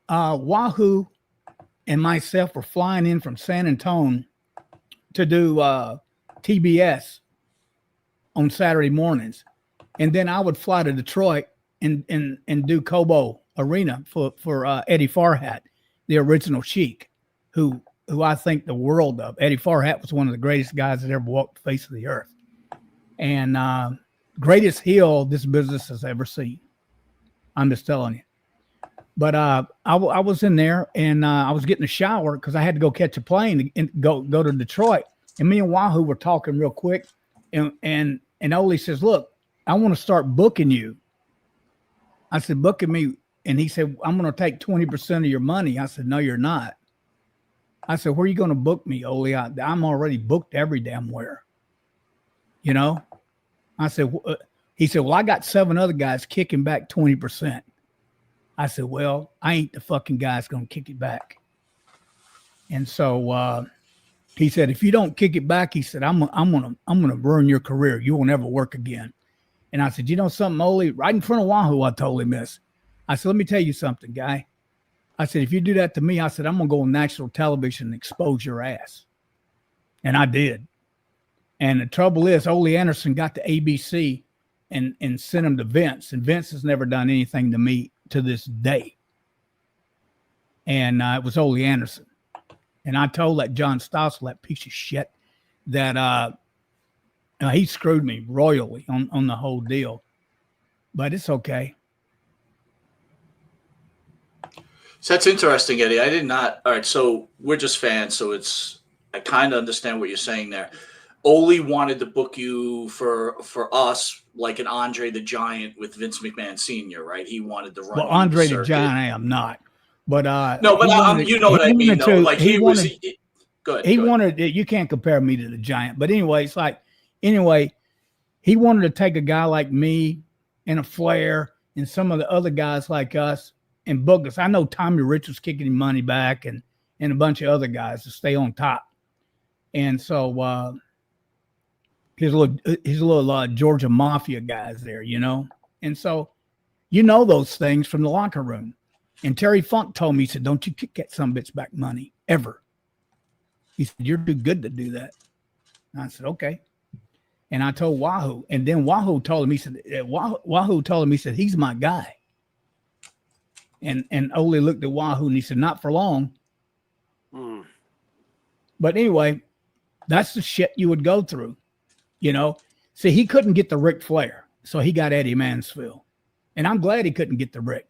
Wahoo and myself were flying in from San Antone to do TBS on Saturday mornings, and then I would fly to Detroit and do Cobo Arena for Eddie Farhat, the original Sheik, who I think the world of. Eddie Farhat was one of the greatest guys that ever walked the face of the earth, and greatest heel this business has ever seen. I'm just telling you. But I was in there, and I was getting a shower because I had to go catch a plane and go to Detroit. And me and Wahoo were talking real quick, and Ole says, "Look, I want to start booking you." I said, "Booking me?" And he said, "I'm going to take 20% of your money." I said, "No, you're not." I said, "Where are you going to book me, Ole? I'm already booked every damn where." You know? I said, he said, "Well, I got 7 other guys kicking back 20%. I said, "Well, I ain't the fucking guy that's going to kick it back." And so he said, "If you don't kick it back," he said, I'm gonna ruin your career. You will never work again." And I said, "You know something, Ole?" Right in front of Wahoo, I told him this. I said, "Let me tell you something, guy." I said, "If you do that to me," I said, "I'm gonna go on national television and expose your ass." And I did. And the trouble is, Ole Anderson got to ABC and sent him to Vince, and Vince has never done anything to me to this day. And it was Ole Anderson. And I told that John Stossel, that piece of shit, that he screwed me royally on the whole deal. But it's okay. So that's interesting, Eddie. I did not. All right, so we're just fans, so I kind of understand what you're saying there. Ole wanted to book you for us like an Andre the Giant with Vince McMahon Sr., right? He wanted to run. Well, Andre the Giant, I am not. But no, but you know what I mean, though. Like he was. Good. He wanted. You can't compare me to the Giant, but anyway, it's like he wanted to take a guy like me and a Flair and some of the other guys like us and book us. I know Tommy Rich was kicking him money back and a bunch of other guys to stay on top. And so his little Georgia Mafia guys there, you know. And so those things from the locker room. And Terry Funk told me, he said, "Don't you kick that son-of-a-bitch back money ever." He said, "You're too good to do that." And I said, "Okay." And I told Wahoo, and then Wahoo told him, he said, Wahoo told him, he said, "He's my guy." And Ole looked at Wahoo and he said, "Not for long." But anyway, that's the shit you would go through, you know. See, he couldn't get the Ric Flair, so he got Eddie Mansfield. And I'm glad he couldn't get the Rick.